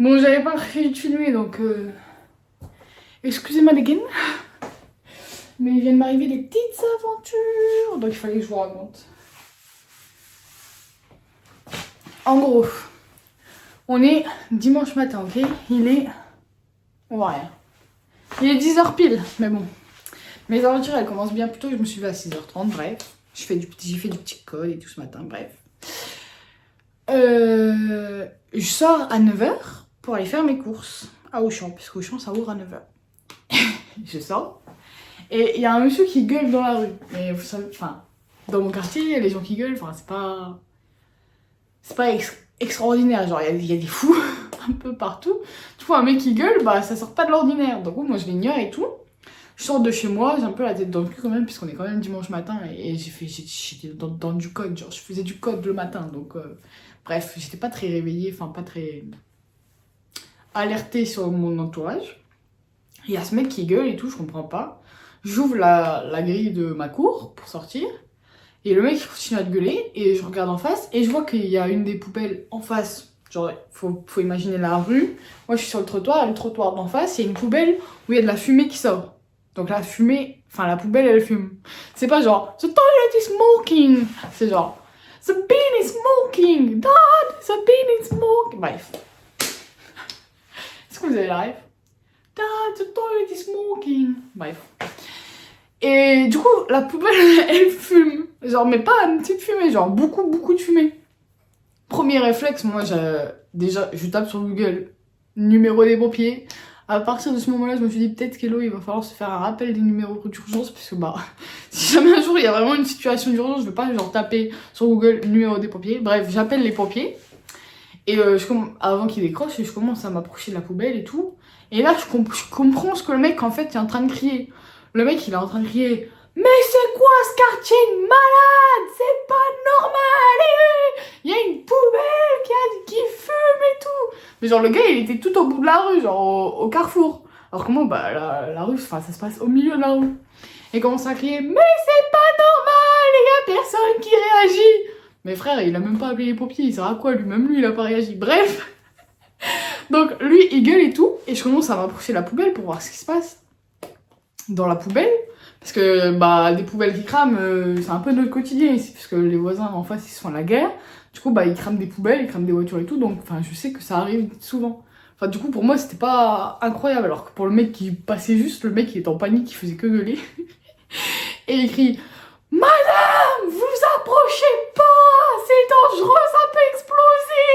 Bon, j'avais pas prévu de filmer, donc excusez-moi les gains. Mais il vient de m'arriver des petites aventures, donc il fallait que je vous raconte. En gros, on est dimanche matin, ok? On voit rien. Il est 10h pile, mais bon. Mes aventures, elles commencent bien plus tôt, je me suis levée à 6h30, bref. J'ai fait du petit code et tout ce matin, bref. Je sors à 9h pour aller faire mes courses à Auchan, parce qu'Auchan ça ouvre à 9h. Je sors, et il y a un monsieur qui gueule dans la rue. Mais vous savez, enfin, dans mon quartier, il y a des gens qui gueulent, enfin, c'est pas extraordinaire, genre, il y a des fous un peu partout. Tu vois, un mec qui gueule, bah, ça sort pas de l'ordinaire. Donc, moi, je l'ignore et tout. Je sors de chez moi, j'ai un peu la tête dans le cul quand même, puisqu'on est quand même dimanche matin, et j'étais dans du code, genre, je faisais du code le matin, donc, bref, j'étais pas très réveillée, enfin, pas très alertée sur mon entourage. Il y a ce mec qui gueule et tout, je comprends pas. J'ouvre la grille de ma cour pour sortir. Et le mec il continue à te gueuler. Et je regarde en face et je vois qu'il y a une des poubelles en face. Genre, faut imaginer la rue. Moi je suis sur le trottoir d'en face, il y a une poubelle où il y a de la fumée qui sort. Donc la fumée, enfin la poubelle elle fume. C'est pas genre, the toilet is smoking. C'est genre, the bin is smoking. Dad, the bin is smoking. Bref. Est-ce que vous avez la ref? Dad, the toilet is smoking. Bref. Et du coup, la poubelle, elle fume. Genre, mais pas une petite fumée, genre beaucoup de fumée. Premier réflexe, moi, déjà, je tape sur Google, numéro des pompiers. À partir de ce moment-là, je me suis dit, peut-être qu'Hello, il va falloir se faire un rappel des numéros d'urgence, parce que bah, si jamais un jour il y a vraiment une situation d'urgence, je vais pas genre taper sur Google numéro des pompiers. Bref, j'appelle les pompiers. Et avant qu'ils décrochent, je commence à m'approcher de la poubelle et tout. Et là, je comprends ce que le mec, en fait, est en train de crier. Le mec, il est en train de crier « Mais c'est quoi ce quartier de malade? C'est pas normal! Il y a une poubelle qui fume et tout !» Mais genre, le gars, il était tout au bout de la rue, genre au carrefour. Alors que moi, bah, la rue, ça se passe au milieu de la rue. Et il commence à crier « Mais c'est pas normal! Il y a personne qui réagit !» Mais frère, il a même pas appelé les pompiers, il sert à quoi lui? Même lui, il a pas réagi. Bref. Donc, lui, il gueule et tout. Et je commence à m'approcher de la poubelle pour voir ce qui se passe dans la poubelle. Parce que, bah, des poubelles qui crament, c'est un peu notre quotidien ici. Parce que les voisins en face, ils se font la guerre. Du coup, bah, ils crament des poubelles, ils crament des voitures et tout. Donc, enfin, je sais que ça arrive souvent. Enfin, du coup, pour moi, c'était pas incroyable. Alors que pour le mec qui passait juste, le mec, il était en panique, il faisait que gueuler. Et il crie « Madame, vous approchez pas! C'est dangereux, ça peut exploser !»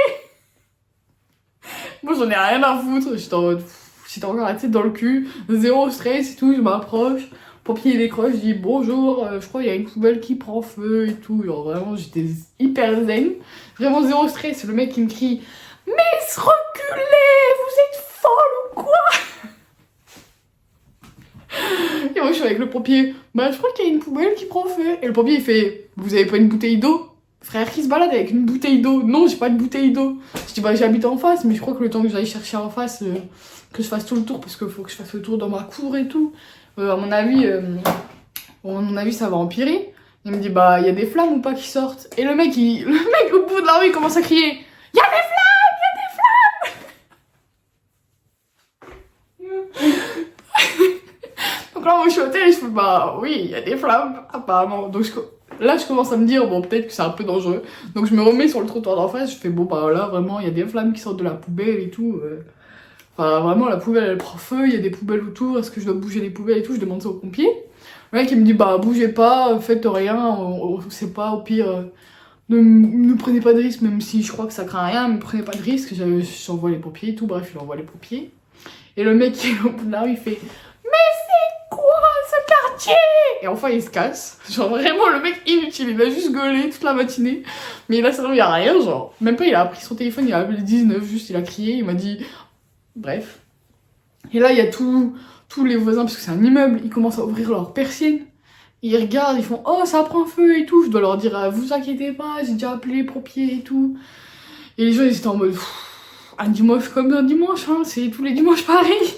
Moi, j'en ai rien à foutre. J'étais encore la tête dans le cul. Zéro stress et tout, je m'approche. Pompier il décroche, je dis bonjour, je crois qu'il y a une poubelle qui prend feu et tout. Genre vraiment, j'étais hyper zen. Vraiment zéro stress. Le mec, il me crie « Miss, reculez! Vous êtes folle ou quoi ?» Et moi, je suis avec le pompier. Bah, je crois qu'il y a une poubelle qui prend feu. Et le pompier, il fait « Vous avez pas une bouteille d'eau ?» Frère, qui se balade avec une bouteille d'eau? Non, j'ai pas de bouteille d'eau. Je dis, bah, j'habite en face, mais je crois que le temps que j'aille chercher en face, que je fasse tout le tour, parce qu'il faut que je fasse le tour dans ma cour et tout. À mon avis, ça va empirer. Il me dit, bah, il y a des flammes ou pas qui sortent? Et le mec, au bout de la rue, il commence à crier, il y a des flammes! Donc là, moi, je suis au tel et je fais, bah, oui, il y a des flammes, apparemment. Donc, là, je commence à me dire, bon, peut-être que c'est un peu dangereux. Donc, je me remets sur le trottoir d'en face. Je fais, bon, bah là, vraiment, il y a des flammes qui sortent de la poubelle et tout. Enfin, vraiment, la poubelle, elle prend feu. Il y a des poubelles autour. Est-ce que je dois bouger les poubelles et tout? Je demande ça aux pompiers. Le mec, il me dit, bah, bougez pas, faites rien. On sait pas, au pire, ne prenez pas de risque, même si je crois que ça craint rien. Mais prenez pas de risque. J'envoie les pompiers et tout. Bref, il envoie les pompiers. Et le mec, qui est au bout de la rue, il fait, et enfin il se casse. Genre vraiment le mec inutile, il a juste gueulé toute la matinée. Mais il a servi à rien, genre. Même pas il a pris son téléphone, il a appelé 19, juste il a crié, il m'a dit... Bref. Et là il y a tous les voisins, parce que c'est un immeuble, ils commencent à ouvrir leurs persiennes. Ils regardent, ils font oh ça prend feu et tout. Je dois leur dire vous inquiétez pas, j'ai déjà appelé les pompiers et tout. Et les gens ils étaient en mode un dimanche comme un dimanche, hein, c'est tous les dimanches pareil.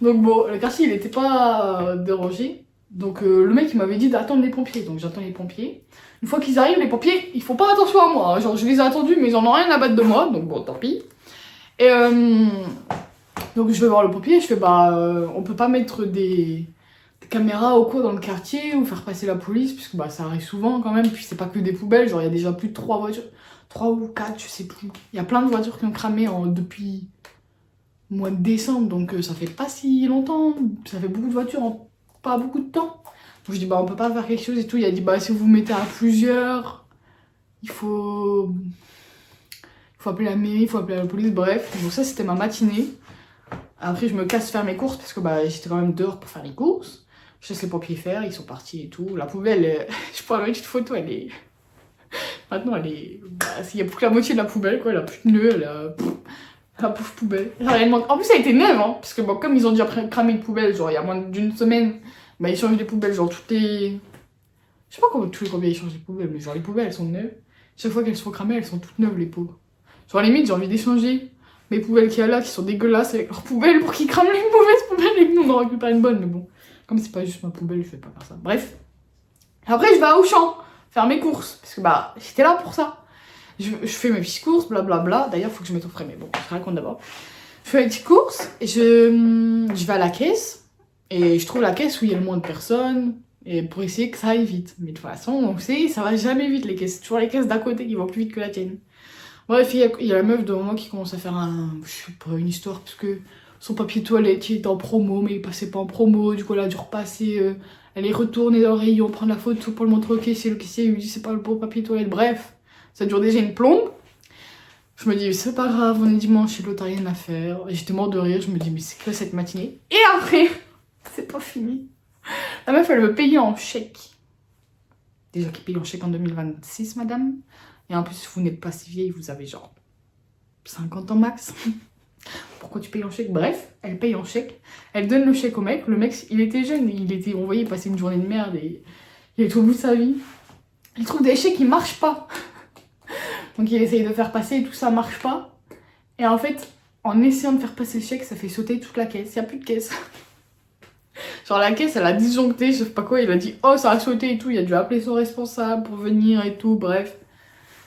Donc bon, le quartier il était pas dérangé. Donc le mec il m'avait dit d'attendre les pompiers. Donc j'attends les pompiers. Une fois qu'ils arrivent, les pompiers, ils font pas attention à moi. Hein. Genre je les ai attendus mais ils en ont rien à battre de moi. Donc bon, tant pis. Et donc je vais voir le pompier, je fais bah on peut pas mettre des caméras ou quoi dans le quartier ou faire passer la police, puisque bah ça arrive souvent quand même, puis c'est pas que des poubelles, genre il y a déjà plus de 3 voitures, 3 ou 4, je sais plus. Il y a plein de voitures qui ont cramé depuis le mois de décembre, donc ça fait pas si longtemps, ça fait beaucoup de voitures en pas beaucoup de temps. Donc je dis bah on peut pas faire quelque chose et tout, il a dit bah si vous vous mettez à plusieurs, il faut appeler la mairie, il faut appeler la police, bref. Donc ça c'était ma matinée. Après je me casse faire mes courses parce que bah j'étais quand même dehors pour faire les courses. Je laisse les pompiers faire, ils sont partis et tout. La poubelle, je prends une petite photo, elle est... Maintenant elle est... Bah, il y a plus que la moitié de la poubelle quoi, elle a plus de nœud, elle a... La pauvre poubelle. Réellement... En plus elle était neuve hein, parce que bon, comme ils ont déjà cramé une poubelle, genre il y a moins d'une semaine, bah ils changent les poubelles, genre toutes les... Je sais pas comment tous les combien ils changent les poubelles, mais genre les poubelles elles sont neuves. Chaque fois qu'elles sont cramées, elles sont toutes neuves les pauvres. Genre limite j'ai envie d'échanger mes poubelles qu'il y a là qui sont dégueulasses avec leurs poubelles pour qu'ils crament les mauvaises poubelles et que nous on en récupère une bonne, mais bon. Comme c'est pas juste ma poubelle, je vais pas faire ça. Bref. Après je vais à Auchan faire mes courses, parce que bah j'étais là pour ça. Je fais mes petites courses, blablabla. D'ailleurs faut que je mette au frais, mais bon, je raconte d'abord. Je fais mes petites courses et je vais à la caisse et je trouve la caisse où il y a le moins de personnes. Et pour essayer que ça aille vite. Mais de toute façon, on sait, ça va jamais vite les caisses. C'est toujours les caisses d'à côté qui vont plus vite que la tienne. Bref, il y a la meuf de moi qui commence à faire je sais pas, une histoire, parce que son papier toilette il était en promo, mais il passait pas en promo. Du coup, elle a dû repasser. Elle est retournée dans le rayon, prendre la photo pour le montrer au caissier. Le caissier lui dit c'est pas le bon papier toilette. Bref, ça dure déjà une plombe. Je me dis, c'est pas grave, on est dimanche, chez l'autre, t'as rien à faire. Et j'étais morte de rire, je me dis, mais c'est que cette matinée. Et après, c'est pas fini. La meuf, elle veut payer en chèque. Déjà qui paye en chèque en 2026, madame. Et en plus, vous n'êtes pas si vieille, vous avez genre 50 ans max. Pourquoi tu payes en chèque? Bref, elle paye en chèque. Elle donne le chèque au mec. Le mec, il était jeune, on voyait passer une journée de merde et il est au bout de sa vie. Il trouve des chèques qui marchent pas. Donc il essaye de faire passer et tout ça marche pas. Et en fait, en essayant de faire passer le chèque, ça fait sauter toute la caisse. Il n'y a plus de caisse. Genre la caisse, elle a disjoncté, je sais pas quoi. Il a dit oh ça a sauté et tout. Il a dû appeler son responsable pour venir et tout. Bref.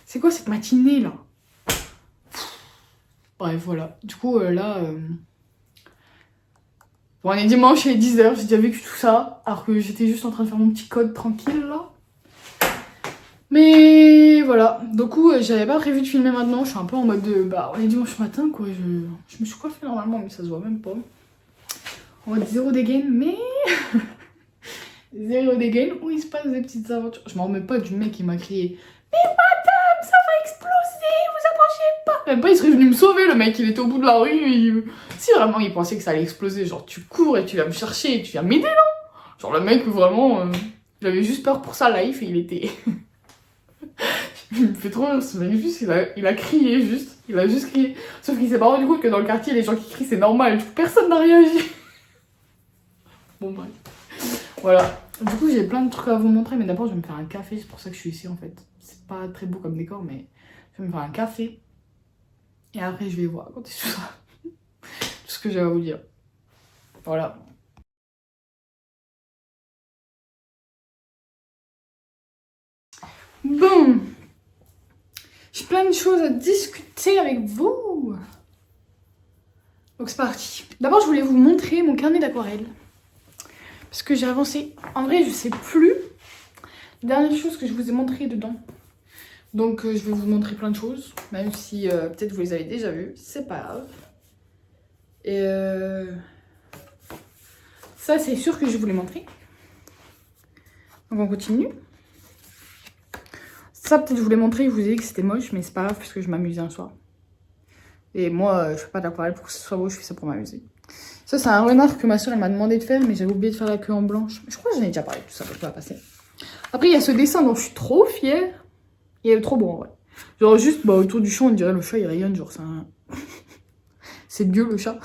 C'est quoi cette matinée là? Bref, voilà. Du coup, là... Bon, on est dimanche, il est 10h, j'ai déjà vécu tout ça. Alors que j'étais juste en train de faire mon petit code tranquille là. Mais voilà, du coup j'avais pas prévu de filmer maintenant, je suis un peu en mode de bah on est dimanche matin quoi, je me suis coiffée normalement mais ça se voit même pas. En mode zéro dégaine mais zéro dégaine où il se passe des petites aventures. Je m'en remets pas du mec qui m'a crié mais madame ça va exploser, vous approchez pas. Même pas il serait venu me sauver le mec, il était au bout de la rue, si vraiment il pensait que ça allait exploser, genre tu cours et tu viens me chercher et tu viens m'aider là. Genre le mec vraiment, j'avais juste peur pour sa life et il était... Il me fait trop rire, ce Magnifique, il a crié juste, il a juste crié. Sauf qu'il s'est pas rendu compte que dans le quartier, les gens qui crient c'est normal, du coup personne n'a réagi. Bon bref. Voilà. Du coup j'ai plein de trucs à vous montrer, mais d'abord je vais me faire un café, c'est pour ça que je suis ici en fait. C'est pas très beau comme décor, mais je vais me faire un café. Et après je vais vous raconter tout ça. Tout ce que j'ai à vous dire. Voilà. Bon. J'ai plein de choses à discuter avec vous. Donc c'est parti. D'abord je voulais vous montrer mon carnet d'aquarelle. Parce que j'ai avancé. En vrai je sais plus. Dernière chose que je vous ai montré dedans. Donc je vais vous montrer plein de choses. Même si peut-être vous les avez déjà vues. C'est pas grave. Et ça c'est sûr que je vais vous les montrer. Donc on continue. Ça peut-être je vous l'ai montré, je vous ai dit que c'était moche, mais c'est pas grave puisque je m'amusais un soir. Et moi je fais pas d'aquarelle pour que ce soit beau, je fais ça pour m'amuser. Ça c'est un renard que ma soeur elle m'a demandé de faire, mais j'avais oublié de faire la queue en blanche. Je crois que j'en ai déjà parlé de tout ça, donc ça va passer. Après il y a ce dessin dont je suis trop fière. Il est trop beau en vrai. Genre juste bah, autour du champ on dirait le chat il rayonne, genre c'est un... c'est Dieu le chat.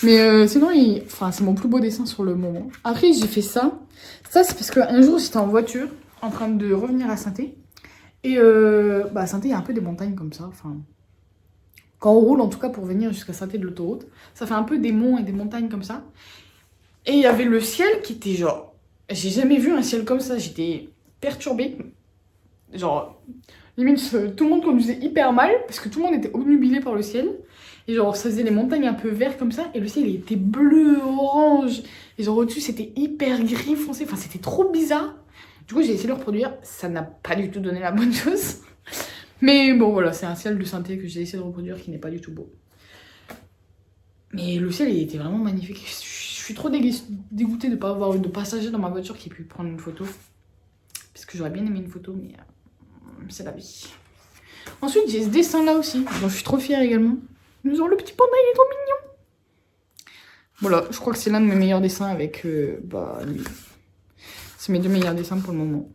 Mais sinon enfin, c'est mon plus beau dessin sur le moment. Après j'ai fait ça. Ça c'est parce qu'un jour j'étais en voiture en train de revenir à Saint-Étienne. Et bah à Saint-Étienne il y a un peu des montagnes comme ça, enfin... Quand on roule en tout cas pour venir jusqu'à Saint-Étienne de l'autoroute, ça fait un peu des monts et des montagnes comme ça. Et il y avait le ciel qui était genre... J'ai jamais vu un ciel comme ça, j'étais perturbée. Genre, Limite, tout le monde conduisait hyper mal parce que tout le monde était obnubilé par le ciel. Et genre, ça faisait les montagnes un peu vertes comme ça. Et le ciel, il était bleu, orange. Et genre, au-dessus, c'était hyper gris foncé. Enfin, c'était trop bizarre. Du coup, j'ai essayé de le reproduire. Ça n'a pas du tout donné la bonne chose. Mais bon, voilà, c'est un ciel de synthé que j'ai essayé de reproduire qui n'est pas du tout beau. Mais le ciel, il était vraiment magnifique. Je suis trop dégoûtée de ne pas avoir de passager dans ma voiture qui ait pu prendre une photo. Parce que j'aurais bien aimé une photo, mais c'est la vie. Ensuite, j'ai ce dessin-là aussi, dont je suis trop fière également. Nous avons le petit panda, il est trop mignon. Voilà, je crois que c'est l'un de mes meilleurs dessins avec lui. C'est mes 2 meilleurs dessins pour le moment.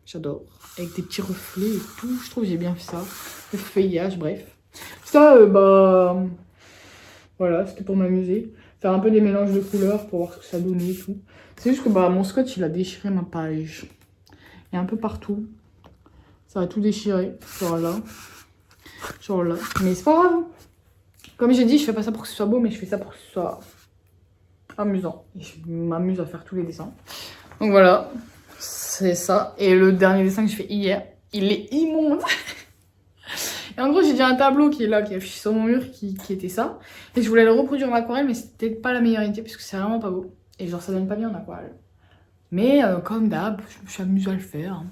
J'adore. Avec des petits reflets et tout. Je trouve que j'ai bien fait ça. Le feuillage, bref. Ça, voilà, c'était pour m'amuser. Faire un peu des mélanges de couleurs pour voir ce que ça donnait et tout. C'est juste que mon scotch, il a déchiré ma page. Et un peu partout. Ça a tout déchiré. Genre là. Genre là. Mais c'est pas grave. Comme j'ai dit, je fais pas ça pour que ce soit beau, mais je fais ça pour que ce soit amusant. Et je m'amuse à faire tous les dessins. Donc voilà. C'est ça. Et le dernier dessin que j'ai fait hier, il est immonde. Et en gros, j'ai déjà un tableau qui est là, qui est affiché sur mon mur, qui était ça. Et je voulais le reproduire en aquarelle, mais c'était pas la meilleure idée, parce que c'est vraiment pas beau. Et genre, ça donne pas bien en aquarelle. Mais comme d'hab, je me suis amusée à le faire.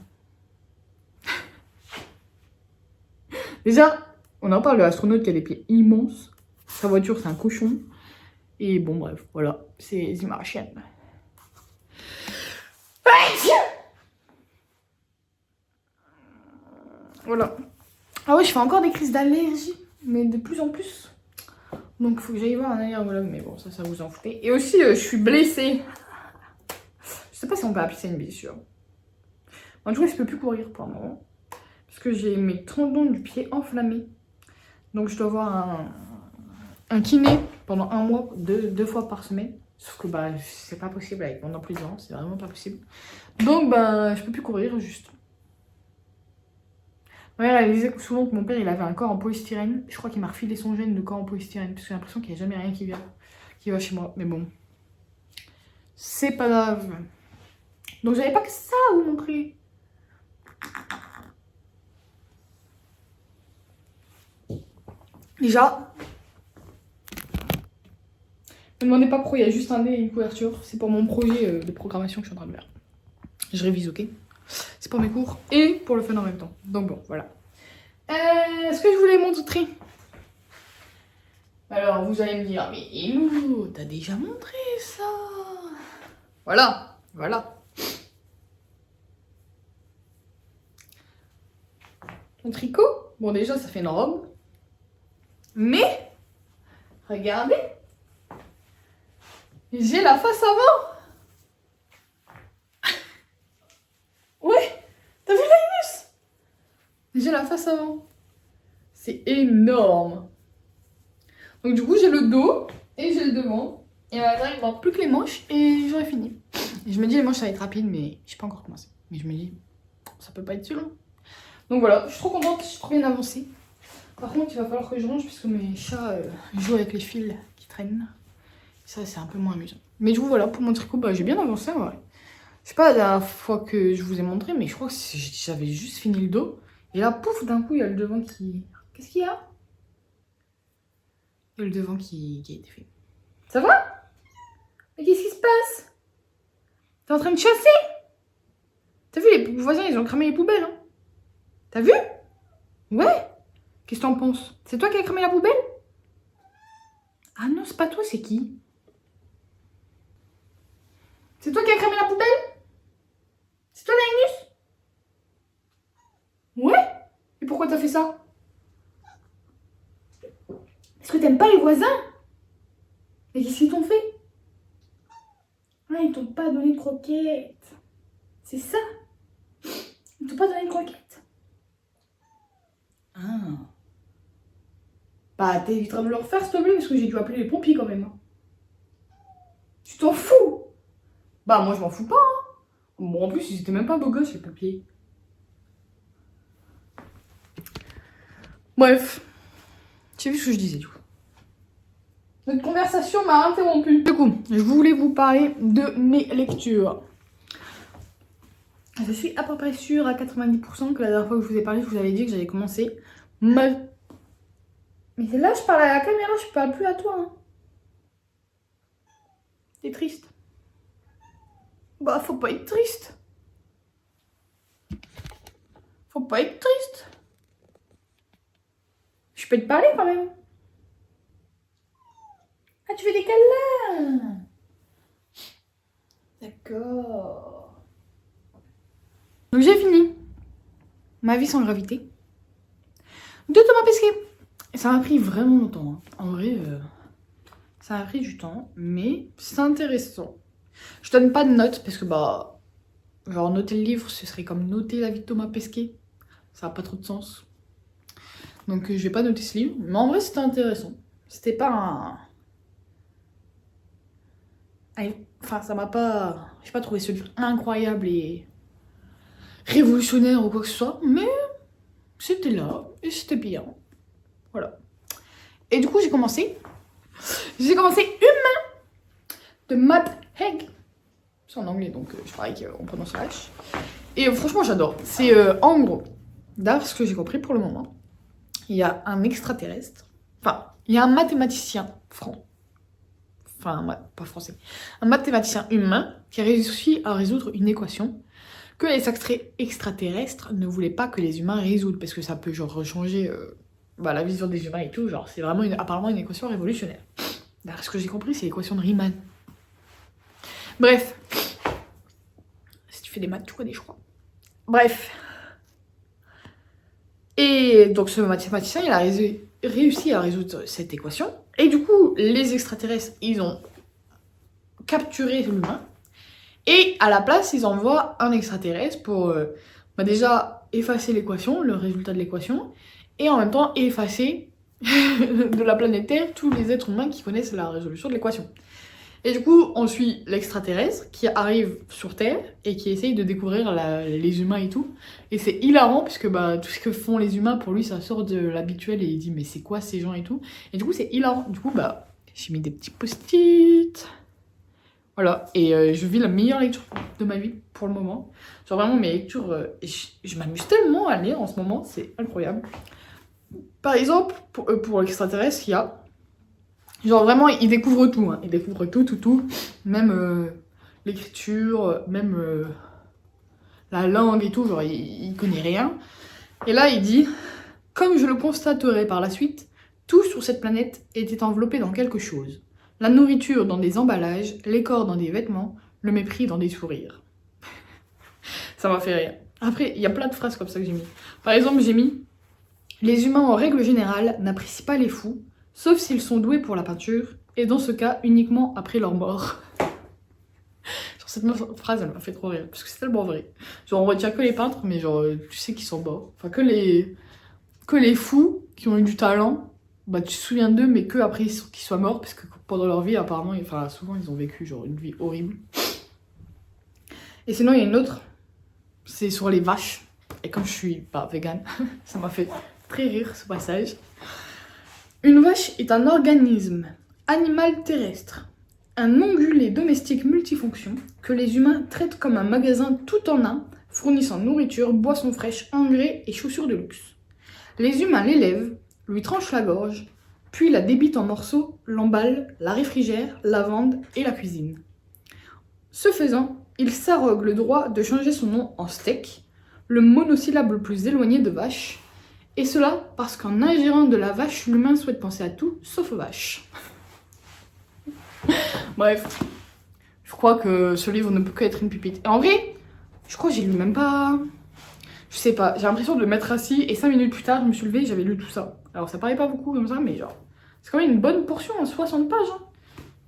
Déjà, on en parle de l'astronaute qui a des pieds immenses. Sa voiture, c'est un cochon. Et bon, bref, voilà. C'est Zimarchienne. Voilà. Ah oui, je fais encore des crises d'allergie, mais de plus en plus. Donc, il faut que j'aille voir un allergologue, mais bon, ça vous en foutez. Et aussi, je suis blessée. Je sais pas si on peut appeler ça une blessure. En tout cas, je peux plus courir pour un moment. Parce que j'ai mes tendons du pied enflammés. Donc, je dois voir un kiné pendant 1 mois, 2 fois par semaine. Sauf que c'est pas possible avec mon emploi du temps, c'est vraiment pas possible. Donc, je peux plus courir, juste. Ma mère, elle disait souvent que mon père, il avait un corps en polystyrène. Je crois qu'il m'a refilé son gène de corps en polystyrène. Parce que j'ai l'impression qu'il n'y a jamais rien qui va chez moi. Mais bon. C'est pas grave. Donc, j'avais pas que ça à vous montrer. Déjà. Ne me demandez pas pourquoi il y a juste un dé et une couverture. C'est pour mon projet de programmation que je suis en train de faire. Je révise, ok? C'est pour mes cours et pour le fun en même temps. Donc bon, voilà. Est-ce que je voulais montrer? Alors, vous allez me dire, mais Hello, t'as déjà montré ça? Voilà, voilà. Mon tricot, bon déjà, ça fait une robe. Mais, regardez, j'ai la face avant. Ouais, t'as vu l'anus? J'ai la face avant. C'est énorme. Donc du coup, j'ai le dos et j'ai le devant. Et maintenant, il manque plus que les manches et j'aurai fini. Et je me dis, les manches, ça va être rapide, mais je sais pas encore commencé. Mais je me dis, ça peut pas être si long. Donc voilà, je suis trop contente, je suis trop bien avancée. Par contre, il va falloir que je range puisque mes chats jouent avec les fils qui traînent. Ça, c'est un peu moins amusant. Mais du coup, voilà, pour mon tricot, j'ai bien avancé en vrai. Je sais pas la dernière fois que je vous ai montré, mais je crois que j'avais juste fini le dos. Et là, pouf, d'un coup, il y a le devant qui... Qu'est-ce qu'il y a? Il y a le devant qui a été fait. Ça va? Mais qu'est-ce qui se passe? T'es en train de chasser? T'as vu, les voisins, ils ont cramé les poubelles, hein? T'as vu? Ouais? Qu'est-ce que t'en penses? C'est toi qui as cramé la poubelle? Ah non, c'est pas toi, c'est qui? C'est toi qui as cramé la poubelle? C'est toi, Magnus? Ouais? Et pourquoi t'as fait ça? Est-ce que t'aimes pas les voisins? Mais qu'est-ce qu'ils t'ont fait? Ah, ils t'ont pas donné de croquettes. C'est ça? Ils t'ont pas donné de croquettes? Ah. T'éviteras de me le refaire, s'il te plaît, parce que j'ai dû appeler les pompiers quand même. Tu t'en fous? Moi, je m'en fous pas. Hein. Bon, en plus, ils étaient même pas beaux gosses, les pompiers. Bref. J'ai vu ce que je disais, du coup. Notre conversation m'a interrompu. Du coup, je voulais vous parler de mes lectures. Je suis à peu près sûre à 90% que la dernière fois que je vous ai parlé, je vous avais dit que j'allais commencer ma... Mais c'est là, je parle à la caméra, je parle plus à toi. Hein. T'es triste. Bah, faut pas être triste. Faut pas être triste. Je peux te parler quand même. Ah, tu fais des câlins. D'accord. Donc j'ai fini ma vie sans gravité de Thomas Pesquet. Ça m'a pris vraiment longtemps. Hein. En vrai, ça m'a pris du temps, mais c'est intéressant. Je donne pas de notes parce que bah, genre noter le livre, ce serait comme noter la vie de Thomas Pesquet. Ça n'a pas trop de sens. Donc je vais pas noter ce livre, mais en vrai c'était intéressant. C'était pas un... Enfin, ça m'a pas... J'ai pas trouvé ce livre incroyable et révolutionnaire ou quoi que ce soit, mais c'était là et c'était bien. Voilà. Et du coup, j'ai commencé Humain de Matt Haig. C'est en anglais, donc je parie qu'on prononce la H. Et franchement, j'adore. C'est en gros, d'après ce que j'ai compris pour le moment, il y a un extraterrestre. Enfin, il y a un mathématicien franc. Enfin, pas français. Un mathématicien humain qui a réussi à résoudre une équation que les extraterrestres ne voulaient pas que les humains résoudent parce que ça peut genre changer la vision des humains et tout. Genre, c'est vraiment apparemment une équation révolutionnaire. D'ailleurs, ce que j'ai compris, c'est l'équation de Riemann. Bref. Si tu fais des maths, tu connais, je crois. Bref. Et donc, ce mathématicien, il a réussi à résoudre cette équation. Et du coup, les extraterrestres, ils ont capturé l'humain. Et à la place, ils envoient un extraterrestre pour déjà effacer l'équation, le résultat de l'équation, et en même temps effacer de la planète Terre tous les êtres humains qui connaissent la résolution de l'équation. Et du coup, on suit l'extraterrestre qui arrive sur Terre et qui essaye de découvrir les humains et tout. Et c'est hilarant puisque bah, tout ce que font les humains, pour lui, ça sort de l'habituel et il dit mais c'est quoi ces gens et tout. Et du coup, c'est hilarant. Du coup, bah, j'ai mis des petits post-it. Voilà, et je vis la meilleure lecture de ma vie pour le moment. Genre vraiment mes lectures, je m'amuse tellement à lire en ce moment, c'est incroyable. Par exemple, pour l'extraterrestre, il y a... Genre vraiment, il découvre tout, hein. Il découvre tout. Même l'écriture, même la langue et tout, genre il connaît rien. Et là, il dit, comme je le constaterai par la suite, tout sur cette planète était enveloppé dans quelque chose. La nourriture dans des emballages, les corps dans des vêtements, le mépris dans des sourires. Ça m'a fait rire. Après, il y a plein de phrases comme ça que j'ai mis. Par exemple, j'ai mis « Les humains, en règle générale, n'apprécient pas les fous, sauf s'ils sont doués pour la peinture, et dans ce cas, uniquement après leur mort. » Genre, cette phrase, elle m'a fait trop rire, parce que c'est tellement vrai. Genre, on retient que les peintres, mais genre, tu sais qu'ils sont morts. Enfin, que les fous qui ont eu du talent, bah tu te souviens d'eux, mais que après qu'ils soient morts, parce que pendant leur vie, apparemment, enfin souvent ils ont vécu genre une vie horrible. Et sinon, il y a une autre, c'est sur les vaches. Et comme je suis pas végane, ça m'a fait très rire ce passage. Une vache est un organisme animal terrestre, un ongulé domestique multifonction que les humains traitent comme un magasin tout en un, fournissant nourriture, boissons fraîches, engrais et chaussures de luxe. Les humains l'élèvent, lui tranchent la gorge, puis la débitent en morceaux, l'emballent, la réfrigèrent, la vendent et la cuisinent. Ce faisant, ils s'arroguent le droit de changer son nom en steak, le monosyllabe le plus éloigné de vache, et cela parce qu'en ingérant de la vache, l'humain souhaite penser à tout sauf aux vaches. Bref, je crois que ce livre ne peut qu'être une pépite. Et en vrai, je crois que j'ai lu même pas... Je sais pas, j'ai l'impression de le mettre assis et 5 minutes plus tard, je me suis levée et j'avais lu tout ça. Alors ça paraît pas beaucoup comme ça, mais genre, c'est quand même une bonne portion, hein, 60 pages. Hein.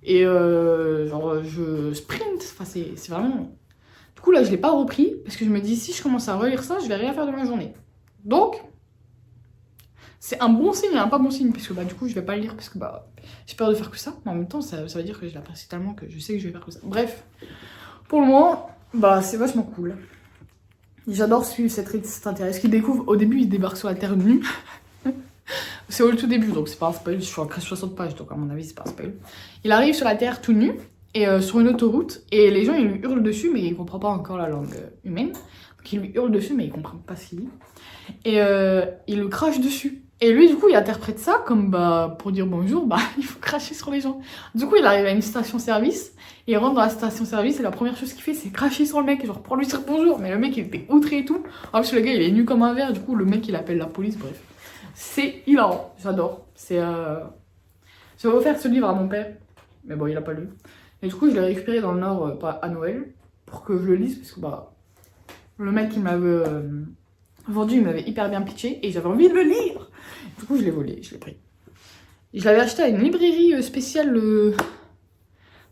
Et genre, je sprint, enfin c'est vraiment... Du coup là, je l'ai pas repris parce que je me dis, si je commence à relire ça, je vais rien faire de ma journée. Donc, c'est un bon signe et un pas bon signe, parce que bah du coup, je vais pas le lire parce que bah j'ai peur de faire que ça. Mais en même temps, ça veut dire que je l'apprécie tellement que je sais que je vais faire que ça. Bref, pour le moment, bah c'est vachement cool. J'adore suivre cette extraterrestre qui découvre. Au début, il débarque sur la Terre nue. C'est au tout début, donc c'est pas un spoil. Je suis en 60 pages, donc à mon avis, c'est pas un spoil. Il arrive sur la Terre tout nu sur une autoroute. Et les gens, ils lui hurlent dessus, mais il comprend pas encore la langue humaine. Donc ils lui hurlent dessus, mais il comprend pas ce qu'il dit. Et il le crache dessus. Et lui, du coup, il interprète ça comme pour dire bonjour, il faut cracher sur les gens. Du coup, il arrive à une station-service, il rentre dans la station-service et la première chose qu'il fait, c'est cracher sur le mec, genre pour lui dire bonjour. Mais le mec, il était outré et tout. En plus, le gars, il est nu comme un verre, du coup, le mec, il appelle la police, bref. C'est hilarant, j'adore. J'avais offert ce livre à mon père, mais bon, il a pas lu. Et du coup, je l'ai récupéré dans le Nord à Noël pour que je le lise, parce que le mec qui m'avait vendu, il m'avait hyper bien pitché et j'avais envie de le lire. Du coup, je l'ai volé, je l'ai pris. Je l'avais acheté à une librairie spéciale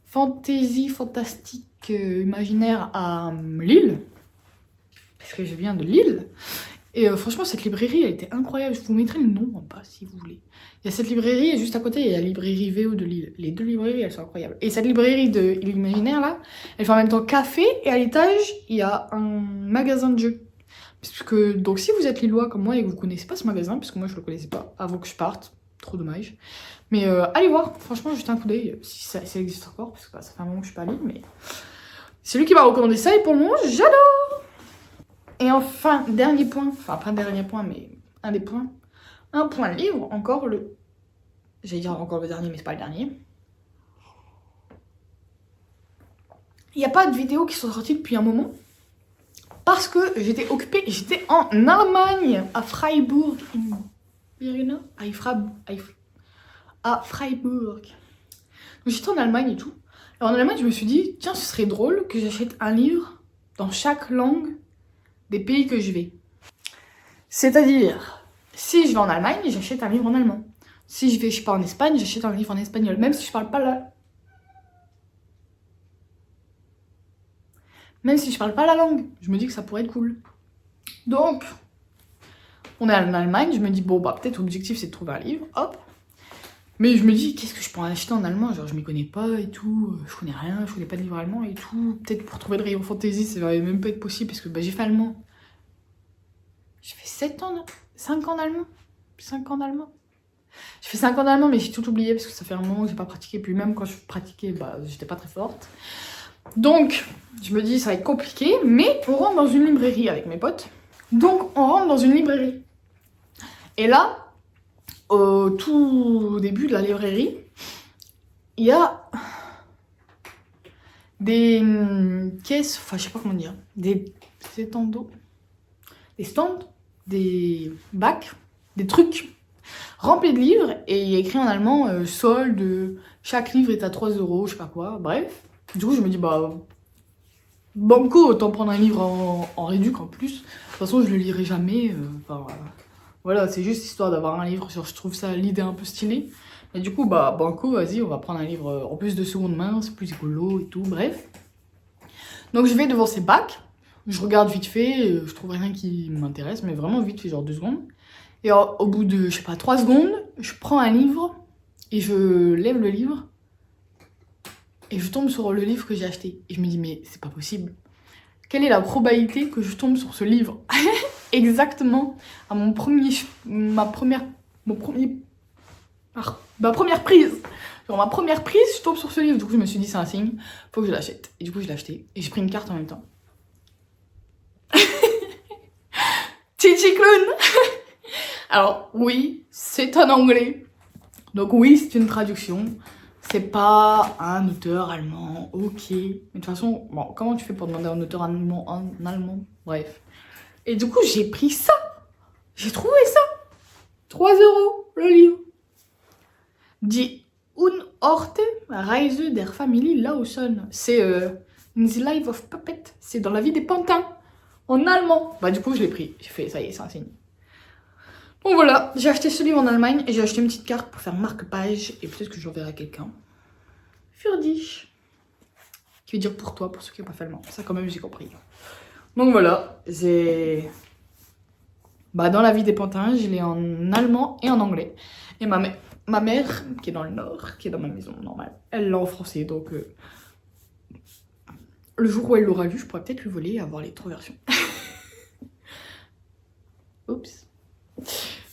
fantasy, fantastique, imaginaire à Lille. Parce que je viens de Lille. Et franchement, cette librairie, elle était incroyable. Je vous mettrai le nom en bas si vous voulez. Il y a cette librairie et juste à côté, il y a la librairie VO de Lille. Les deux librairies, elles sont incroyables. Et cette librairie de l'imaginaire là, elle fait en même temps café et à l'étage, il y a un magasin de jeux. Donc si vous êtes lillois comme moi et que vous connaissez pas ce magasin, parce que moi je le connaissais pas avant que je parte, trop dommage. Mais allez voir, franchement, juste un coup d'œil, si ça existe encore, parce que ça fait un moment que je suis pas allée, mais c'est lui qui m'a recommandé ça et pour le moment, j'adore. Et enfin, dernier point, enfin pas dernier point, mais un des points, un point livre, j'allais dire encore le dernier, mais c'est pas le dernier. Il n'y a pas de vidéos qui sont sorties depuis un moment. Parce que j'étais occupée, j'étais en Allemagne, à Freiburg, à Freiburg. Donc j'étais en Allemagne et tout. Alors en Allemagne, je me suis dit, tiens, ce serait drôle que j'achète un livre dans chaque langue des pays que je vais. C'est-à-dire, si je vais en Allemagne, j'achète un livre en allemand. Si je vais, je sais pas, en Espagne, j'achète un livre en espagnol, même si je parle pas la langue, je me dis que ça pourrait être cool. Donc, on est en Allemagne, je me dis, bon, peut-être l'objectif c'est de trouver un livre, hop. Mais je me dis, qu'est-ce que je peux en acheter en allemand? Genre, je m'y connais pas et tout, je connais rien, je connais pas de livre allemand et tout. Peut-être pour trouver le rayon fantasy, ça va même pas être possible parce que j'ai fait allemand. J'ai fait 5 ans d'allemand. 5 ans d'allemand. J'ai fait 5 ans d'allemand, mais j'ai tout oublié parce que ça fait un moment que j'ai pas pratiqué. Puis même quand je pratiquais, j'étais pas très forte. Donc, je me dis, ça va être compliqué, mais on rentre dans une librairie avec mes potes. Donc, on rentre dans une librairie. Et là, au tout début de la librairie, il y a des caisses, enfin, je sais pas comment dire, des stands, des bacs, des trucs remplis de livres. Et il y a écrit en allemand, solde, chaque livre est à 3 €, je sais pas quoi, bref. Du coup, je me dis, banco, autant prendre un livre en réduc en plus. De toute façon, je le lirai jamais. Voilà, c'est juste histoire d'avoir un livre. Genre, je trouve ça l'idée un peu stylée. Et du coup, banco, vas-y, on va prendre un livre en plus de seconde main. C'est plus écolo et tout, bref. Donc, je vais devant ces bacs. Je regarde vite fait. Je trouve rien qui m'intéresse, mais vraiment vite fait, genre 2 secondes. Et au bout de, je sais pas, 3 secondes, je prends un livre et je lève le livre. Et je tombe sur le livre que j'ai acheté. Et je me dis, mais c'est pas possible. Quelle est la probabilité que je tombe sur ce livre? Exactement à ma première prise. Sur ma première prise, je tombe sur ce livre. Du coup, je me suis dit, c'est un signe, faut que je l'achète. Et du coup, je l'ai acheté. Et j'ai pris une carte en même temps. Chichi Clown. Alors, oui, c'est en anglais. Donc oui, c'est une traduction. C'est pas un auteur allemand, ok. Mais de toute façon, comment tu fais pour demander à un auteur allemand en allemand? Bref. Et du coup, j'ai pris ça. J'ai trouvé ça. 3 € le livre. Die Unorte Reise der Familie Lawson. C'est In the Life of Puppet. C'est dans la vie des pantins. En allemand. Du coup, je l'ai pris. J'ai fait, ça y est, c'est un signe. Donc voilà, j'ai acheté ce livre en Allemagne et j'ai acheté une petite carte pour faire marque-page et peut-être que j'enverrai à quelqu'un. Für dich. Qui veut dire pour toi, pour ceux qui n'ont pas fait allemand. Ça quand même j'ai compris. Donc voilà, j'ai... dans la vie des pantins, je l'ai en allemand et en anglais. Et ma mère, qui est dans le Nord, qui est dans ma maison normale, elle l'a en français. Donc le jour où elle l'aura lu, je pourrais peut-être lui voler et avoir les 3 versions. Oups.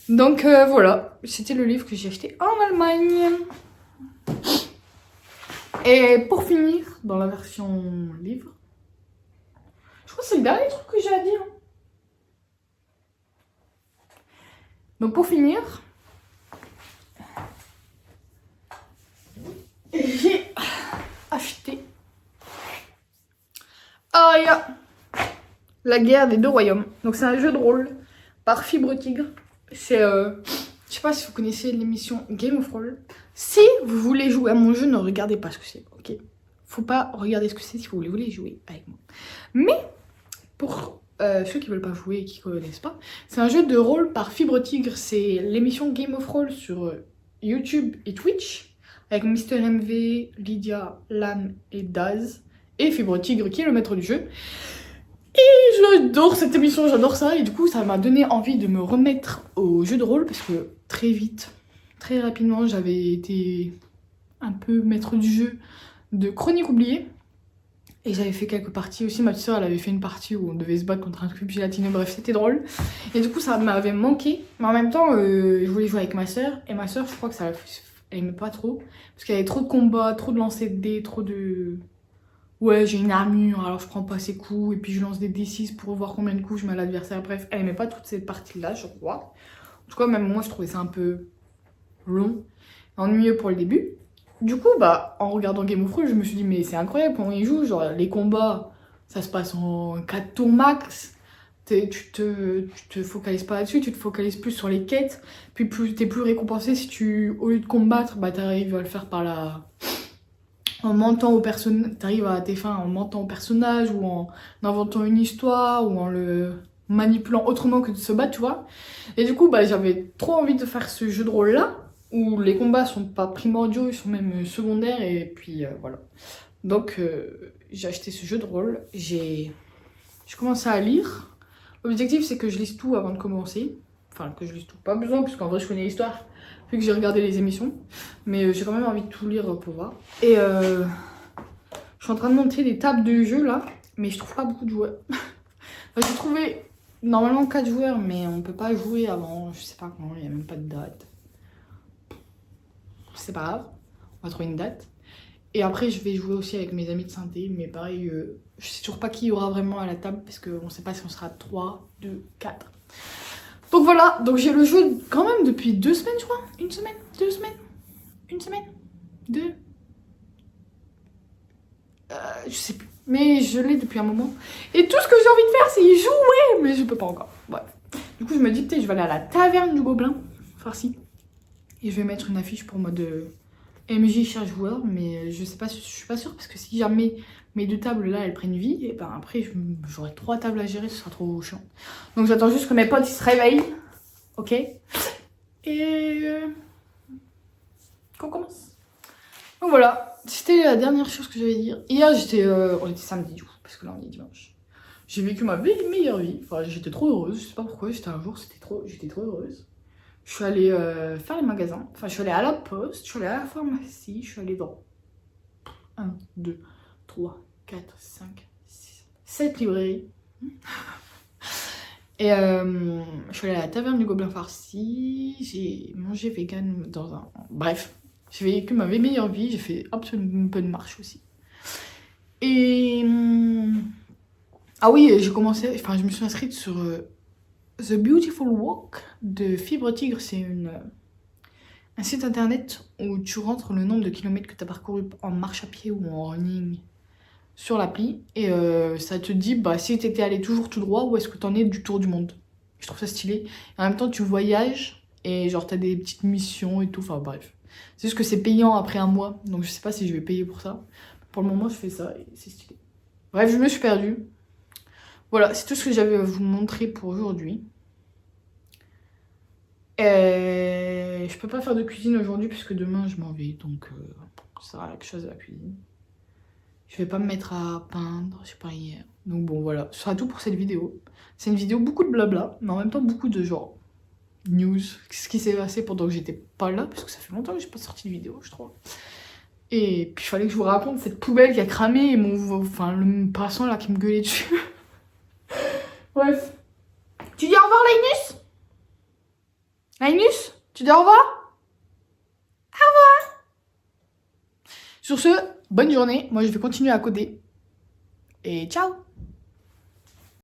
Donc voilà, c'était le livre que j'ai acheté en Allemagne. Et pour finir, dans la version livre, je crois que c'est le dernier truc que j'ai à dire. Donc pour finir, j'ai acheté Aria, la guerre des deux royaumes. Donc c'est un jeu de rôle par Fibre Tigre. C'est, je sais pas si vous connaissez l'émission Game of Thrones. Si vous voulez jouer à mon jeu, ne regardez pas ce que c'est, ok? Faut pas regarder ce que c'est si vous voulez jouer avec moi. Mais pour ceux qui veulent pas jouer et qui connaissent pas, c'est un jeu de rôle par Fibre Tigre. C'est l'émission Game of Thrones sur YouTube et Twitch avec Mister MV, Lydia, Lam et Daz et Fibre Tigre qui est le maître du jeu. Et j'adore cette émission, j'adore ça. Et du coup, ça m'a donné envie de me remettre au jeu de rôle parce que très vite, très rapidement, j'avais été un peu maître du jeu de Chronique oubliée. Et j'avais fait quelques parties aussi. Ma petite soeur, elle avait fait une partie où on devait se battre contre un cube gélatineux. Bref, c'était drôle. Et du coup, ça m'avait manqué. Mais en même temps, je voulais jouer avec ma soeur. Et ma soeur, je crois que ça elle aimait pas trop. Parce qu'il y avait trop de combats, trop de lancer de dés, trop de... Ouais, j'ai une armure, alors je prends pas ses coups, et puis je lance des D6 pour voir combien de coups je mets à l'adversaire. Bref, elle aimait pas toute cette partie-là, je crois. En tout cas, même moi, je trouvais ça un peu long, ennuyeux pour le début. Du coup, bah, en regardant Game of Thrones, je me suis dit, mais c'est incroyable comment ils jouent. Genre, les combats, ça se passe en 4 tours max. Tu te focalises pas là-dessus, tu te focalises plus sur les quêtes. Puis t'es plus récompensé si tu, au lieu de combattre, bah, t'arrives à le faire par la... en mentant au personnage, t'arrives à tes fins en mentant au personnage ou en inventant une histoire ou en le manipulant autrement que de se battre, tu vois. Et du coup, bah, j'avais trop envie de faire ce jeu de rôle-là où les combats sont pas primordiaux, ils sont même secondaires et puis voilà. Donc j'ai acheté ce jeu de rôle, j'ai commencé à lire. L'objectif c'est que je lise tout avant de commencer. Enfin, que je lise tout, pas besoin parce qu'en vrai je connais l'histoire vu que j'ai regardé les émissions. Mais j'ai quand même envie de tout lire pour voir. Et je suis en train de monter des tables de jeu là, mais je trouve pas beaucoup de joueurs. Enfin, j'ai trouvé normalement 4 joueurs, mais on peut pas jouer avant, je sais pas quand, il y a même pas de date. C'est pas grave, on va trouver une date. Et après, je vais jouer aussi avec mes amis de synthé, mais pareil, je sais toujours pas qui y aura vraiment à la table parce qu'on sait pas si on sera 3, 2, 4. Donc voilà, donc j'ai le jeu quand même depuis 2 semaines, je crois. 1 semaine, 2 semaines, 1 semaine, 2. Je sais plus, mais je l'ai depuis un moment. Et tout ce que j'ai envie de faire, c'est y jouer, mais je peux pas encore. Bref. Du coup, je me dis, peut-être, je vais aller à la taverne du Gobelin, farci. Et je vais mettre une affiche pour mode MJ cherche joueur, mais je sais pas, je suis pas sûre parce que si jamais mes 2 tables là elles prennent vie, et ben après j'aurai 3 tables à gérer, ce sera trop chiant. Donc j'attends juste que mes potes ils se réveillent, ok? Et qu'on commence. Donc voilà, c'était la dernière chose que j'avais à dire. Hier on était samedi du coup, parce que là on est dimanche. J'ai vécu ma meilleure vie, enfin j'étais trop heureuse, je sais pas pourquoi, j'étais un jour, j'étais trop heureuse. Je suis allée faire les magasins, enfin je suis allée à la poste, je suis allée à la pharmacie, je suis allée dans 1, 2, 3, 4, 5, 6, 7 librairies. Et je suis allée à la taverne du Gobelin farci, j'ai mangé vegan dans un... Bref, j'ai vécu ma meilleure vie, j'ai fait absolument un peu de marche aussi. Et... ah oui, j'ai commencé, enfin je me suis inscrite sur... The Beautiful Walk de Fibre Tigre, c'est un site internet où tu rentres le nombre de kilomètres que tu as parcouru en marche à pied ou en running sur l'appli et ça te dit bah, si tu étais allé toujours tout droit ou est-ce que tu en es du tour du monde. Je trouve ça stylé. Et en même temps, tu voyages et genre tu as des petites missions et tout, enfin bref. C'est juste que c'est payant après un mois, donc je sais pas si je vais payer pour ça. Pour le moment, je fais ça et c'est stylé. Bref, je me suis perdue. Voilà, c'est tout ce que j'avais à vous montrer pour aujourd'hui. Je peux pas faire de cuisine aujourd'hui puisque demain je m'en vais, donc ça sera quelque chose à la cuisine. Je vais pas me mettre à peindre, je sais pas hier. Donc bon voilà, ce sera tout pour cette vidéo. C'est une vidéo beaucoup de blabla, mais en même temps beaucoup de genre news, ce qui s'est passé pendant que j'étais pas là, parce que ça fait longtemps que j'ai pas sorti de vidéo, je trouve. Et puis il fallait que je vous raconte cette poubelle qui a cramé et enfin le passant là qui me gueulait dessus. Bref. Tu dis au revoir Linus? Linus, tu dis au revoir? Au revoir. Sur ce, bonne journée. Moi, je vais continuer à coder. Et ciao!